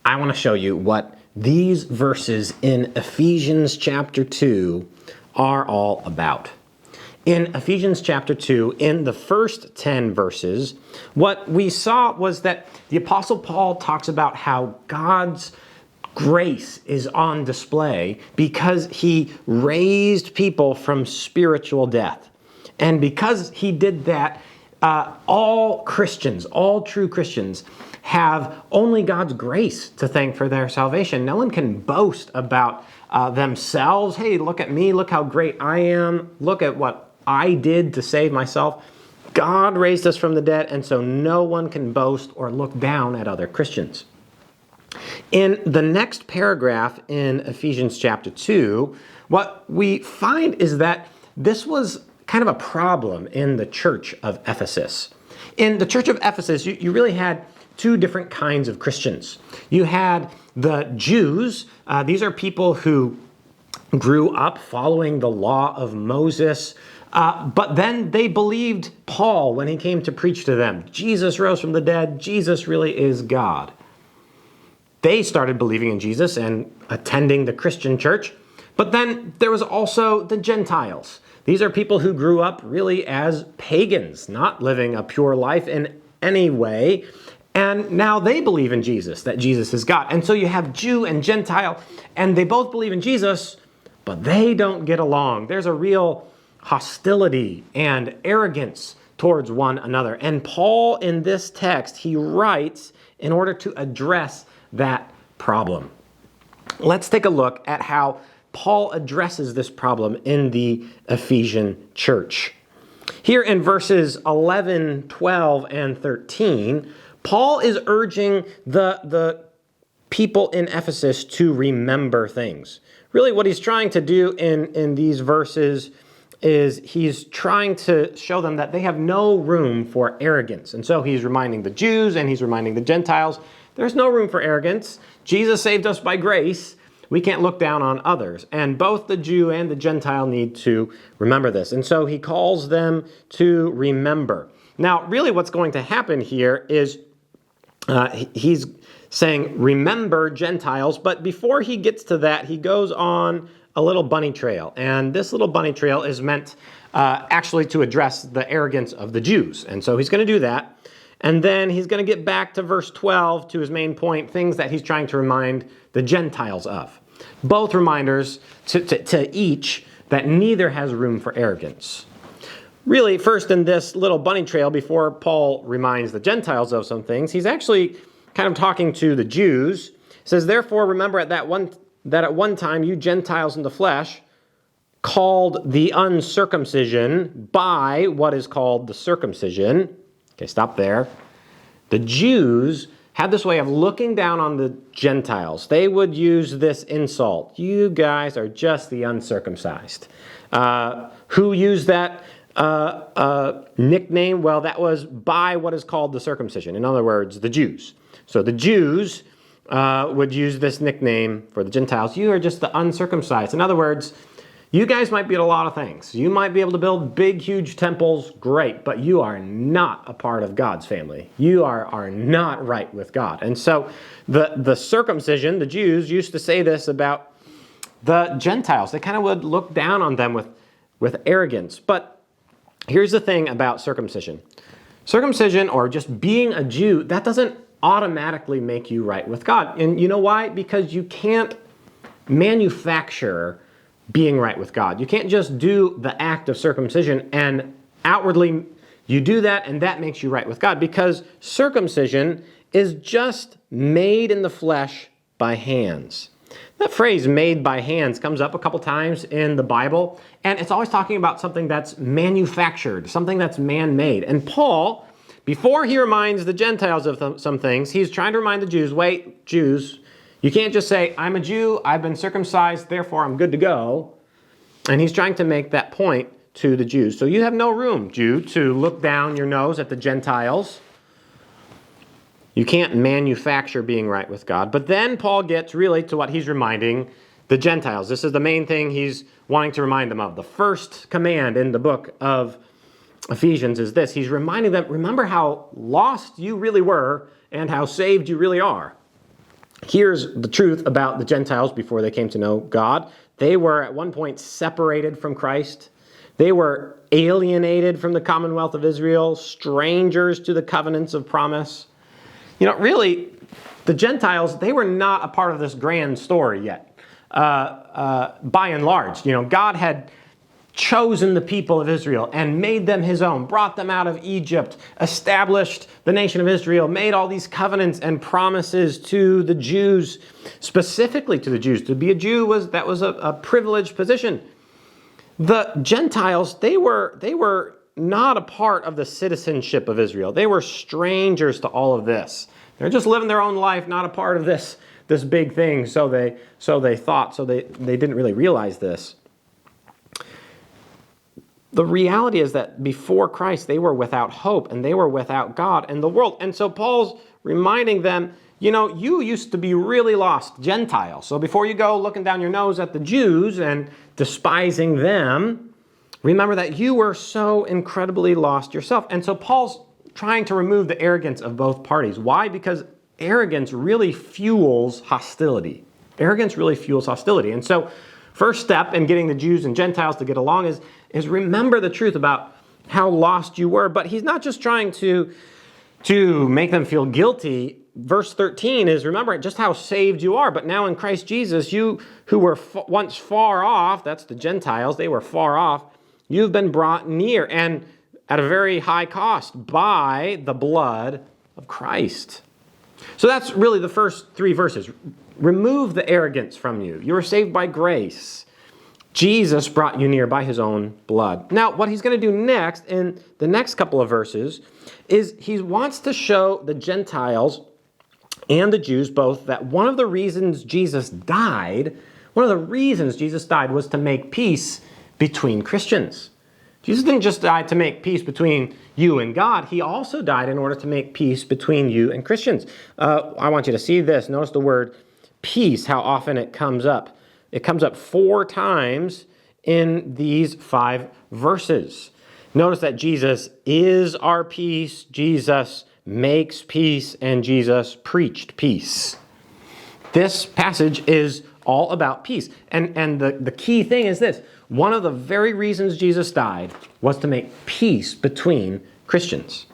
I want to show you what these verses in Ephesians chapter 2 are all about. In Ephesians chapter 2, in the first 10 verses, what we saw was that the Apostle Paul talks about how God's grace is on display because he raised people from spiritual death. And because he did that, all Christians, all true Christians, have only God's grace to thank for their salvation. No one can boast about themselves. Hey, look at me. Look how great I am. Look at what I did to save myself. God raised us from the dead, and so no one can boast or look down at other Christians. In the next paragraph in Ephesians chapter 2, what we find is that this was kind of a problem in the church of Ephesus. In the church of Ephesus, you really had two different kinds of Christians. You had the Jews. These are people who grew up following the law of Moses, but then they believed Paul when he came to preach to them. Jesus rose from the dead. Jesus really is God. They started believing in Jesus and attending the Christian church. But then there was also the Gentiles. These are people who grew up really as pagans, not living a pure life in any way. And now they believe in Jesus, that Jesus is God. And so you have Jew and Gentile, and they both believe in Jesus, but they don't get along. There's a real hostility and arrogance towards one another. And Paul, in this text, he writes in order to address that problem. Let's take a look at how Paul addresses this problem in the Ephesian church. Here in verses 11, 12, and 13, Paul is urging the people in Ephesus to remember things. Really what he's trying to do in these verses is he's trying to show them that they have no room for arrogance. And so he's reminding the Jews and he's reminding the Gentiles, there's no room for arrogance. Jesus saved us by grace. We can't look down on others. And both the Jew and the Gentile need to remember this. And so he calls them to remember. Now, really what's going to happen here is he's saying, remember Gentiles. But before he gets to that, he goes on a little bunny trail. And this little bunny trail is meant actually to address the arrogance of the Jews. And so he's going to do that. And then he's going to get back to verse 12 to his main point, things that he's trying to remind the Gentiles of. Both reminders to each that neither has room for arrogance. Really, first in this little bunny trail, before Paul reminds the Gentiles of some things, he's actually kind of talking to the Jews. He says, therefore, remember that at one time you Gentiles in the flesh, called the uncircumcision by what is called the circumcision. Okay, stop there. The Jews had this way of looking down on the Gentiles. They would use this insult. You guys are just the uncircumcised. Who used that nickname? Well, that was by what is called the circumcision. In other words, the Jews. So the Jews would use this nickname for the Gentiles. You are just the uncircumcised. In other words, you guys might be at a lot of things. You might be able to build big, huge temples, great, but you are not a part of God's family. You are not right with God. And so the circumcision, the Jews used to say this about the Gentiles. They kind of would look down on them with arrogance. But here's the thing about circumcision. Circumcision, or just being a Jew, that doesn't automatically make you right with God. And you know why? Because you can't manufacture being right with God. You can't just do the act of circumcision and outwardly you do that and that makes you right with God, because circumcision is just made in the flesh by hands. That phrase made by hands comes up a couple times in the Bible, and it's always talking about something that's manufactured, something that's man-made. And Paul, before he reminds the Gentiles of some things, he's trying to remind the Jews, wait, Jews, you can't just say, I'm a Jew, I've been circumcised, therefore I'm good to go. And he's trying to make that point to the Jews. So you have no room, Jew, to look down your nose at the Gentiles. You can't manufacture being right with God. But then Paul gets really to what he's reminding the Gentiles. This is the main thing he's wanting to remind them of. The first command in the book of Ephesians is this. He's reminding them, remember how lost you really were and how saved you really are. Here's the truth about the Gentiles before they came to know God. They were at one point separated from Christ. They were alienated from the commonwealth of Israel, strangers to the covenants of promise. Really, the Gentiles, they were not a part of this grand story yet. By and large, God had chosen the people of Israel and made them his own, brought them out of Egypt, established the nation of Israel, made all these covenants and promises to the Jews, specifically to the Jews. To be a Jew was a privileged position. The Gentiles, they were not a part of the citizenship of Israel. They were strangers to all of this. They're just living their own life, not a part of this big thing. So they thought. So they didn't really realize this. The reality is that before Christ, they were without hope and they were without God and the world. And so Paul's reminding them, you used to be really lost Gentiles. So before you go looking down your nose at the Jews and despising them, remember that you were so incredibly lost yourself. And so Paul's trying to remove the arrogance of both parties. Why? Because arrogance really fuels hostility. Arrogance really fuels hostility. And so first step in getting the Jews and Gentiles to get along is remember the truth about how lost you were. But he's not just trying to make them feel guilty. Verse 13 is remember just how saved you are. But now in Christ Jesus, you who were once far off, that's the Gentiles, they were far off, you've been brought near and at a very high cost by the blood of Christ. So that's really the first three verses. Remove the arrogance from you. You were saved by grace. Jesus brought you near by his own blood. Now, what he's going to do next in the next couple of verses is he wants to show the Gentiles and the Jews both that one of the reasons Jesus died was to make peace between Christians. Jesus didn't just die to make peace between you and God. He also died in order to make peace between you and Christians. I want you to see this. Notice the word peace, how often it comes up. It comes up 4 times in these 5 verses. Notice that Jesus is our peace, Jesus makes peace, and Jesus preached peace. This passage is all about peace. And the key thing is this. One of the very reasons Jesus died was to make peace between Christians.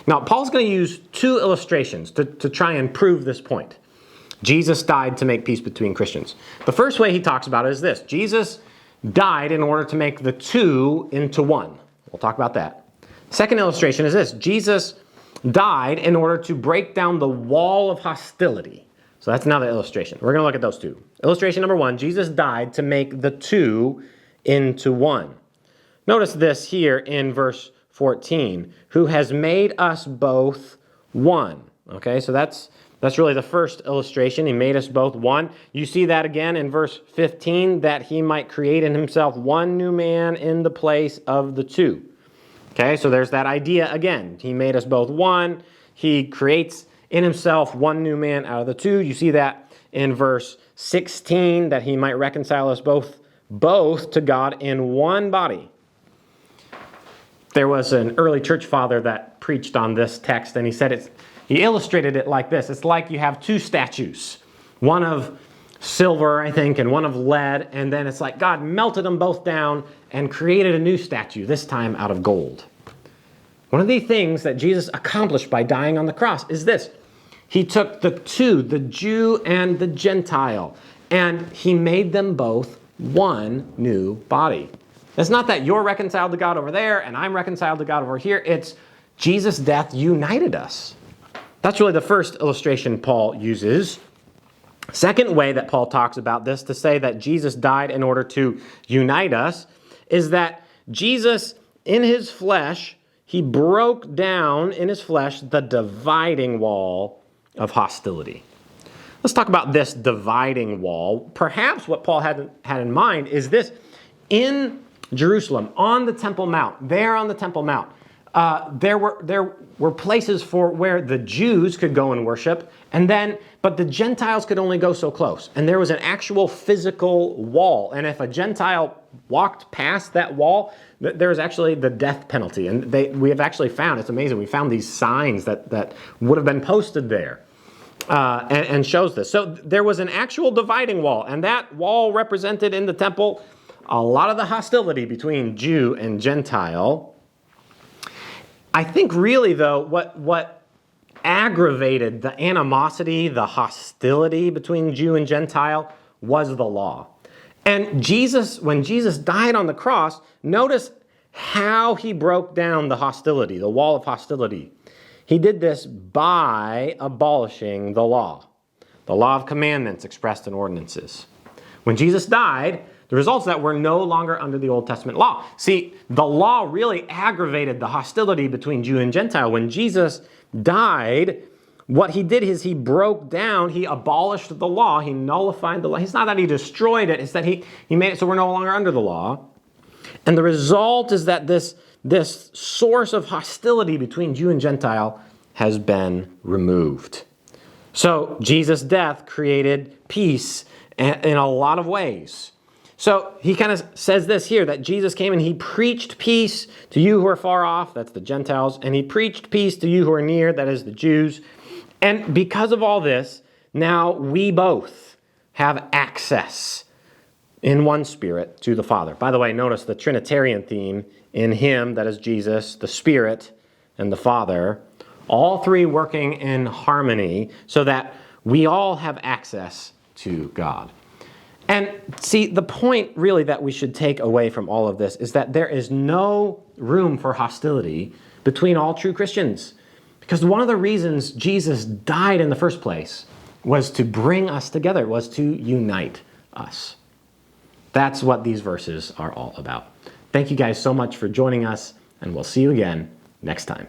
Now, Paul's going to use 2 illustrations to try and prove this point. Jesus died to make peace between Christians. The first way he talks about it is this. Jesus died in order to make the 2 into 1. We'll talk about that. Second illustration is this. Jesus died in order to break down the wall of hostility. So that's another illustration. We're going to look at those 2. Illustration number 1, Jesus died to make the 2 into 1. Notice this here in verse 14. Who has made us both one. Okay, so that's really the first illustration. He made us both one. You see that again in verse 15, that he might create in himself one new man in the place of the 2. Okay, so there's that idea again. He made us both one. He creates in himself one new man out of the 2. You see that in verse 16, that he might reconcile us both to God in one body. There was an early church father that preached on this text, and he said he illustrated it like this. It's like you have 2 statues, one of silver, I think, and one of lead, and then it's like God melted them both down and created a new statue, this time out of gold. One of the things that Jesus accomplished by dying on the cross is this. He took the 2, the Jew and the Gentile, and he made them both one new body. It's not that you're reconciled to God over there and I'm reconciled to God over here. It's Jesus' death united us. That's really the first illustration Paul uses. Second way that Paul talks about this to say that Jesus died in order to unite us is that Jesus, in his flesh, he broke down in his flesh the dividing wall of hostility. Let's talk about this dividing wall. Perhaps what Paul had in mind is this. In Jerusalem, on the Temple Mount, there were places for where the Jews could go and worship, but the Gentiles could only go so close. And there was an actual physical wall. And if a Gentile walked past that wall, there was actually the death penalty. And we have actually found, it's amazing, we found these signs that would have been posted there. and shows this. So there was an actual dividing wall, and that wall represented in the temple a lot of the hostility between Jew and Gentile. I think really, though, what aggravated the animosity, the hostility between Jew and Gentile was the law. And Jesus, when Jesus died on the cross, notice how he broke down the hostility, the wall of hostility. He did this by abolishing the law of commandments expressed in ordinances. When Jesus died, the results that we're no longer under the Old Testament law. See, the law really aggravated the hostility between Jew and Gentile. When Jesus died, what he did is he broke down, he abolished the law, he nullified the law. It's not that he destroyed it, it's that he made it so we're no longer under the law. And the result is that this source of hostility between Jew and Gentile has been removed. So Jesus' death created peace in a lot of ways. So he kind of says this here, that Jesus came and he preached peace to you who are far off, that's the Gentiles, and he preached peace to you who are near, that is the Jews. And because of all this, now we both have access in one Spirit to the Father. By the way, notice the Trinitarian theme in him, that is Jesus, the Spirit, and the Father, all three working in harmony so that we all have access to God. And see, the point really that we should take away from all of this is that there is no room for hostility between all true Christians. Because one of the reasons Jesus died in the first place was to bring us together, was to unite us. That's what these verses are all about. Thank you guys so much for joining us, and we'll see you again next time.